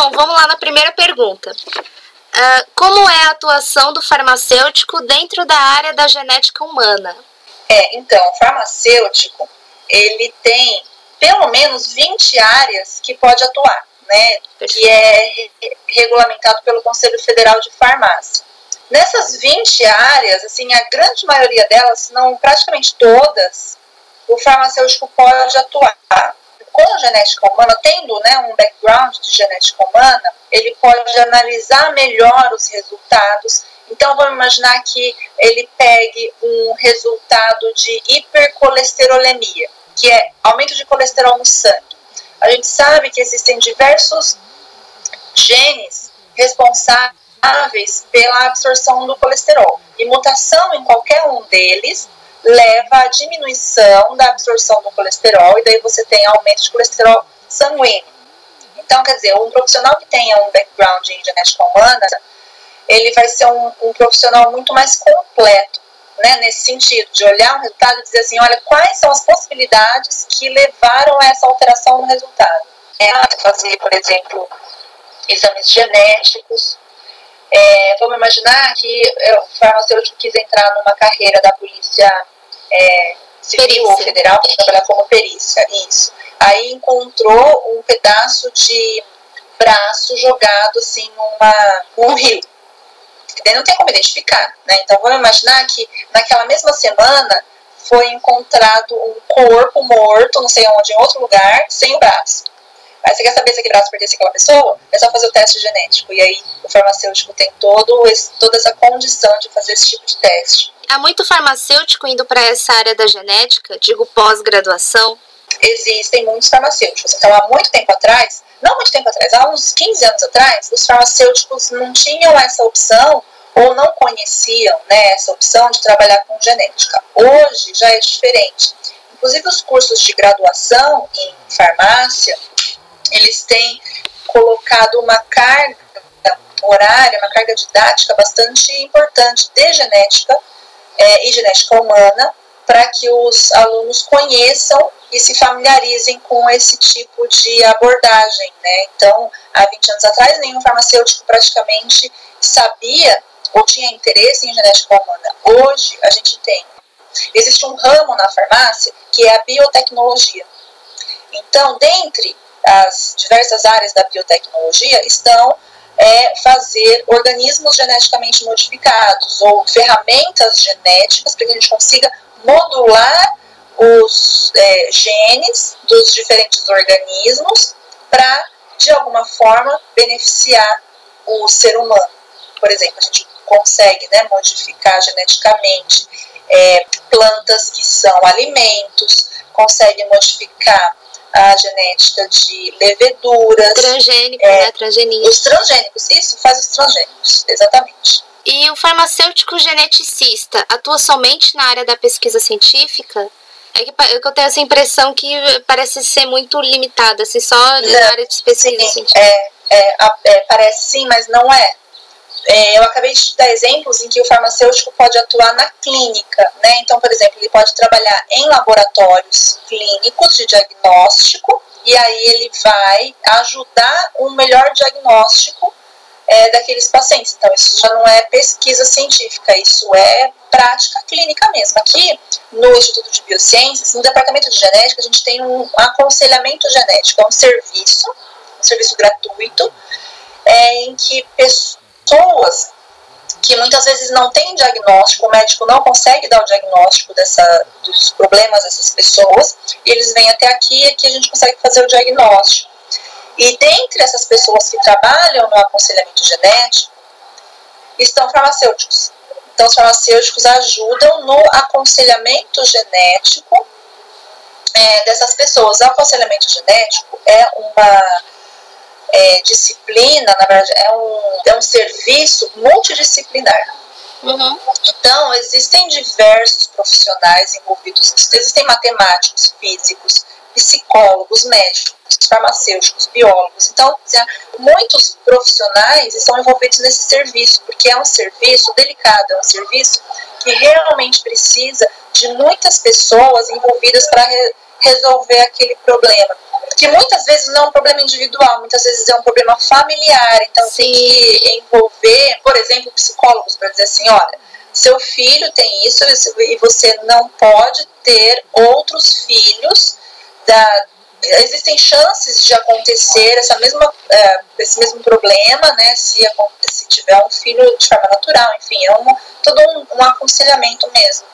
Bom, vamos lá na primeira pergunta. Como é a atuação do farmacêutico dentro da área da genética humana? Então, o farmacêutico, ele tem pelo menos 20 áreas que pode atuar, né? Que é regulamentado pelo Conselho Federal de Farmácia. Nessas 20 áreas, assim, a grande maioria delas, se não praticamente todas, o farmacêutico pode atuar. Com a genética humana, tendo, né, um background de genética humana, ele pode analisar melhor os resultados. Então, vamos imaginar que ele pegue um resultado de hipercolesterolemia, que é aumento de colesterol no sangue. A gente sabe que existem diversos genes responsáveis pela absorção do colesterol. E mutação em qualquer um deles leva à diminuição da absorção do colesterol, e daí você tem aumento de colesterol sanguíneo. Então, quer dizer, um profissional que tenha um background em genética humana, ele vai ser um profissional muito mais completo, né, nesse sentido, de olhar um resultado e dizer assim, olha, quais são as possibilidades que levaram a essa alteração no resultado. Fazer, por exemplo, exames genéticos. Vamos imaginar que o farmacêutico quis entrar numa carreira da polícia civil ou federal para trabalhar como perícia, isso. Aí encontrou um pedaço de braço jogado assim num rio, que daí não tem como identificar, né? Então vamos imaginar que naquela mesma semana foi encontrado um corpo morto, não sei onde, em outro lugar, sem o braço. Aí você quer saber se aquele braço pertence àquela pessoa? É só fazer o teste genético. E aí o farmacêutico tem toda essa condição de fazer esse tipo de teste. Há muito farmacêutico indo para essa área da genética, digo pós-graduação? Existem muitos farmacêuticos. Então, há muito tempo atrás, não muito tempo atrás, há uns 15 anos atrás, os farmacêuticos não tinham essa opção ou não conheciam, né, essa opção de trabalhar com genética. Hoje já é diferente. Inclusive os cursos de graduação em farmácia, eles têm colocado uma carga horária, uma carga didática bastante importante de genética e genética humana, para que os alunos conheçam e se familiarizem com esse tipo de abordagem, né? Então, há 20 anos atrás, nenhum farmacêutico praticamente sabia ou tinha interesse em genética humana. Hoje, a gente tem. Existe um ramo na farmácia que é a biotecnologia. Então, dentre as diversas áreas da biotecnologia estão fazer organismos geneticamente modificados ou ferramentas genéticas para que a gente consiga modular os genes dos diferentes organismos para, de alguma forma, beneficiar o ser humano. Por exemplo, a gente consegue, né, modificar geneticamente plantas que são alimentos, consegue modificar a genética de leveduras. Transgênico, né? Transgenismo. Os transgênicos, isso faz os transgênicos, exatamente. E o farmacêutico geneticista atua somente na área da pesquisa científica? É que eu tenho essa impressão que parece ser muito limitada, assim, só na área de pesquisa científica. Parece sim, mas não é. Eu acabei de dar exemplos em que o farmacêutico pode atuar na clínica, né? Então, por exemplo, ele pode trabalhar em laboratórios clínicos de diagnóstico e aí ele vai ajudar um melhor diagnóstico daqueles pacientes. Então, isso já não é pesquisa científica, isso é prática clínica mesmo. Aqui, no Instituto de Biociências, no Departamento de Genética, a gente tem um aconselhamento genético, é um serviço gratuito, em que pessoas que muitas vezes não têm diagnóstico, o médico não consegue dar o diagnóstico dos problemas dessas pessoas, e eles vêm até aqui e aqui a gente consegue fazer o diagnóstico. E dentre essas pessoas que trabalham no aconselhamento genético, estão farmacêuticos. Então, os farmacêuticos ajudam no aconselhamento genético dessas pessoas. O aconselhamento genético é uma disciplina, na verdade, é um serviço multidisciplinar. Uhum. Então, existem diversos profissionais envolvidos nisso. Existem matemáticos, físicos, psicólogos, médicos, farmacêuticos, biólogos. Então, muitos profissionais estão envolvidos nesse serviço, porque é um serviço delicado, é um serviço que realmente precisa de muitas pessoas envolvidas para resolver aquele problema. Que muitas vezes não é um problema individual, muitas vezes é um problema familiar. Então tem que envolver, por exemplo, psicólogos para dizer assim, olha, seu filho tem isso e você não pode ter outros filhos. Existem chances de acontecer esse mesmo problema, né, se tiver um filho de forma natural, enfim, é todo um aconselhamento mesmo.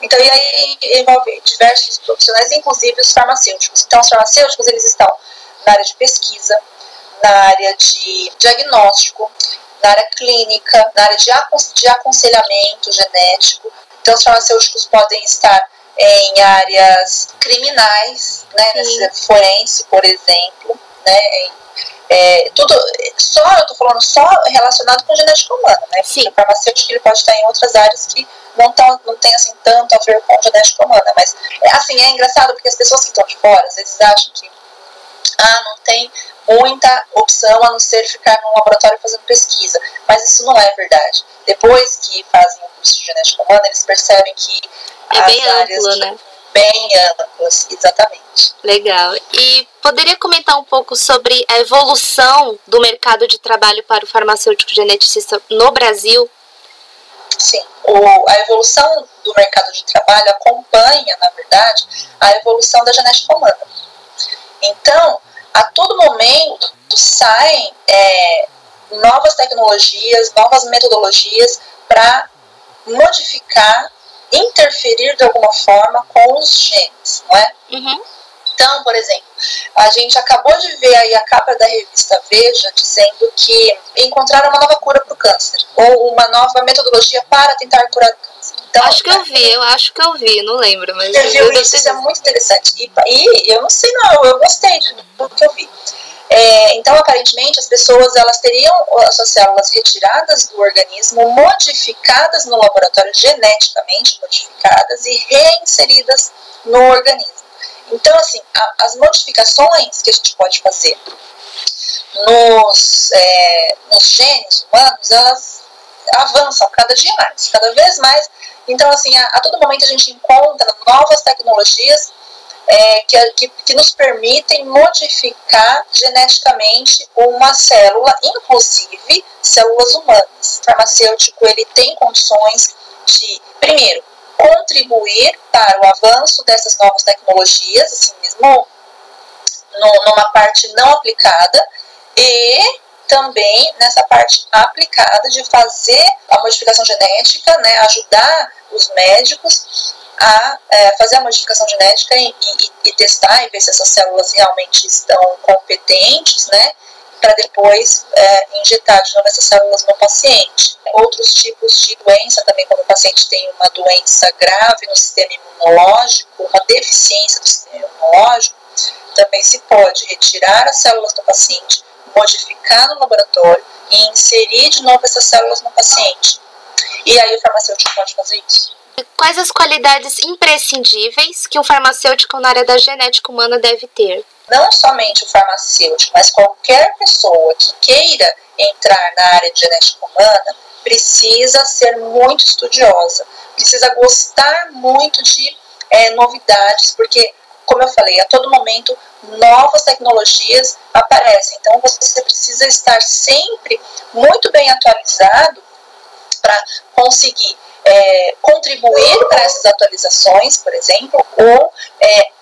Então, e aí envolve diversos profissionais, inclusive os farmacêuticos. Então, os farmacêuticos, eles estão na área de pesquisa, na área de diagnóstico, na área clínica, na área de aconselhamento genético. Então, os farmacêuticos podem estar em áreas criminais, né, forense, por exemplo, né, eu estou falando só relacionado com genética humana, né? Porque o farmacêutico ele pode estar em outras áreas que não tem assim tanto a ver com genética humana, mas assim, é engraçado porque as pessoas que estão de fora, às vezes acham que não tem muita opção a não ser ficar num laboratório fazendo pesquisa, mas isso não é verdade. Depois que fazem o curso de genética humana, eles percebem que é bem amplo, né? Bem amplas, exatamente. Legal. E poderia comentar um pouco sobre a evolução do mercado de trabalho para o farmacêutico geneticista no Brasil? Sim, a evolução do mercado de trabalho acompanha, na verdade, a evolução da genética humana. Então, a todo momento saem novas tecnologias, novas metodologias para modificar, interferir de alguma forma com os genes, não é? Uhum. Então, por exemplo, a gente acabou de ver aí a capa da revista Veja dizendo que encontraram uma nova cura para o câncer, ou uma nova metodologia para tentar curar o câncer. Então, eu acho que eu vi, não lembro, mas você viu isso? Isso é muito interessante. E eu não sei não, eu gostei do que eu vi. Então, aparentemente, as pessoas elas teriam as suas células retiradas do organismo, modificadas no laboratório, geneticamente modificadas e reinseridas no organismo. Então, assim, as modificações que a gente pode fazer nos genes humanos, elas avançam cada dia mais, cada vez mais. Então, assim, a todo momento a gente encontra novas tecnologias que nos permitem modificar geneticamente uma célula, inclusive células humanas. O farmacêutico ele tem condições de, primeiro, contribuir para o avanço dessas novas tecnologias, assim mesmo numa parte não aplicada, e também nessa parte aplicada de fazer a modificação genética, né, ajudar os médicos a fazer a modificação genética e testar e ver se essas células realmente estão competentes, né, para depois injetar de novo essas células no paciente. Outros tipos de doença também, quando o paciente tem uma doença grave no sistema imunológico, uma deficiência do sistema imunológico, também se pode retirar as células do paciente, modificar no laboratório e inserir de novo essas células no paciente. E aí o farmacêutico pode fazer isso. Quais as qualidades imprescindíveis que um farmacêutico na área da genética humana deve ter? Não somente o farmacêutico, mas qualquer pessoa que queira entrar na área de genética humana precisa ser muito estudiosa, precisa gostar muito de novidades, porque, como eu falei, a todo momento novas tecnologias aparecem. Então você precisa estar sempre muito bem atualizado para conseguir contribuir para essas atualizações, por exemplo, ou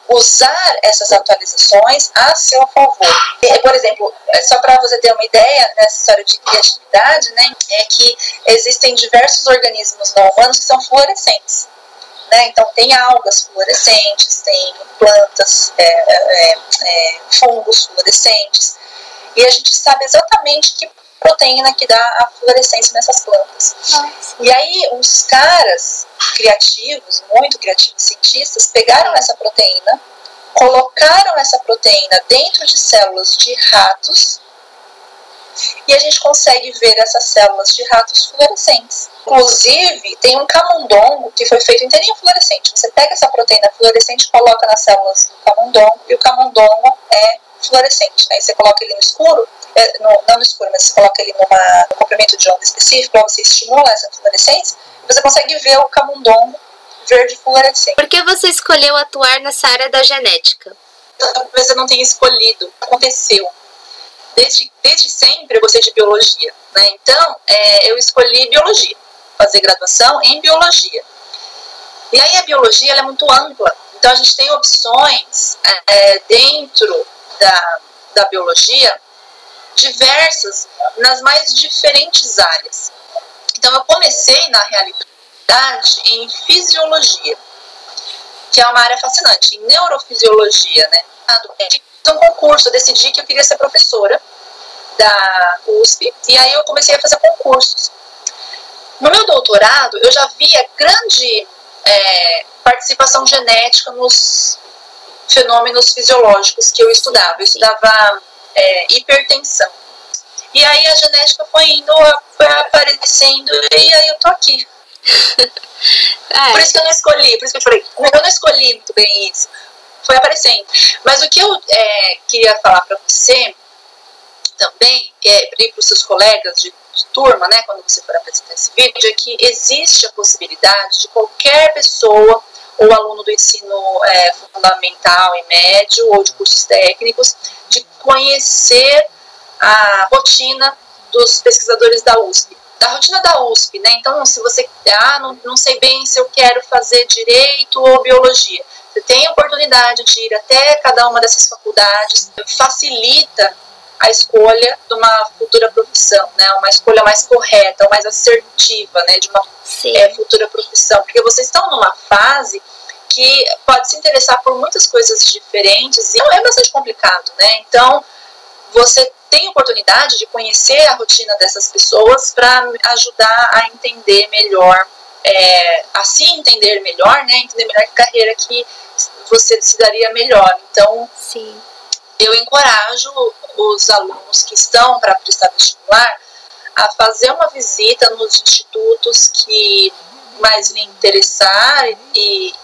usar essas atualizações a seu favor. Por exemplo, só para você ter uma ideia nessa história de criatividade, né, é que existem diversos organismos não humanos que são fluorescentes. Né? Então tem algas fluorescentes, tem plantas, fungos fluorescentes, e a gente sabe exatamente que proteína que dá a fluorescência nessas plantas. Nossa. E aí os caras criativos, muito criativos cientistas, pegaram essa proteína, colocaram essa proteína dentro de células de ratos, e a gente consegue ver essas células de ratos fluorescentes. Inclusive, tem um camundongo que foi feito inteirinho fluorescente. Você pega essa proteína fluorescente, coloca nas células do camundongo, e o camundongo é fluorescente. Aí você coloca ele no escuro, não no escuro, mas você coloca ele no comprimento de onda específico, para você estimular essa fluorescência, e você consegue ver o camundongo verde fluorescente. Por que você escolheu atuar nessa área da genética? Talvez eu não tenha escolhido, aconteceu. Desde sempre eu gostei de biologia, né? Então eu escolhi biologia, fazer graduação em biologia. E aí a biologia ela é muito ampla, então a gente tem opções dentro da biologia diversas nas mais diferentes áreas. Então eu comecei na realidade em fisiologia, que é uma área fascinante, em neurofisiologia, né? Fiz um concurso, eu decidi que eu queria ser professora da USP, e aí eu comecei a fazer concursos. No meu doutorado, eu já via grande participação genética nos fenômenos fisiológicos que eu estudava. Eu estudava hipertensão. E aí a genética foi indo, foi aparecendo, e aí eu tô aqui. Por isso que eu não escolhi, por isso que eu falei, eu não escolhi muito bem isso. Foi aparecendo. Mas o que eu queria falar para você também, para os seus colegas de turma, né, quando você for apresentar esse vídeo, é que existe a possibilidade de qualquer pessoa, ou aluno do ensino fundamental e médio, ou de cursos técnicos, de conhecer a rotina dos pesquisadores da USP. Da rotina da USP, né? Então, se você, não sei bem se eu quero fazer direito ou biologia, você tem a oportunidade de ir até cada uma dessas faculdades, facilita a escolha de uma futura profissão, né? Uma escolha mais correta, mais assertiva, né? De uma futura profissão, porque vocês estão numa fase que pode se interessar por muitas coisas diferentes e é bastante complicado, né? Então, você tem oportunidade de conhecer a rotina dessas pessoas para ajudar a entender melhor, a se entender melhor, né? Entender melhor que carreira que você se daria melhor. Então, sim, eu encorajo os alunos que estão para prestar vestibular a fazer uma visita nos institutos que mais lhe interessar e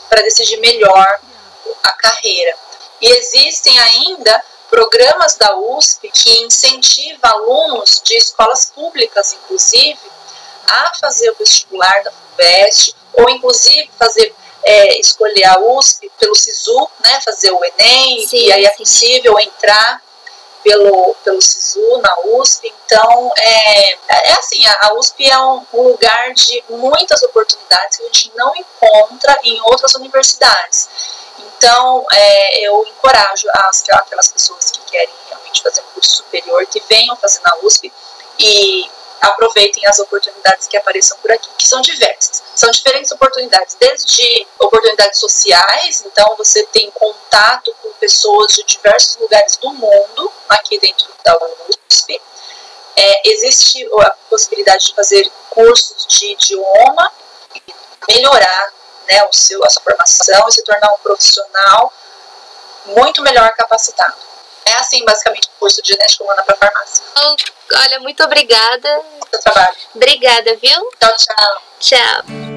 para decidir melhor a carreira. E existem ainda programas da USP que incentivam alunos de escolas públicas, inclusive, a fazer o vestibular da FUVEST, ou inclusive escolher a USP pelo SISU, né, fazer o Enem, sim, e aí é possível entrar pelo SISU na USP. Então, assim, a USP é um lugar de muitas oportunidades que a gente não encontra em outras universidades. Então, eu encorajo aquelas pessoas que querem realmente fazer um curso superior, que venham fazer na USP e aproveitem as oportunidades que apareçam por aqui, que são diversas. São diferentes oportunidades, desde oportunidades sociais, então você tem contato com pessoas de diversos lugares do mundo, aqui dentro da USP. Existe a possibilidade de fazer cursos de idioma, melhorar, né, a sua formação e se tornar um profissional muito melhor capacitado. É assim, basicamente, o curso de genética humana para farmácia. Olha, muito obrigada. Seu trabalho. Obrigada, viu? Tchau, tchau. Tchau.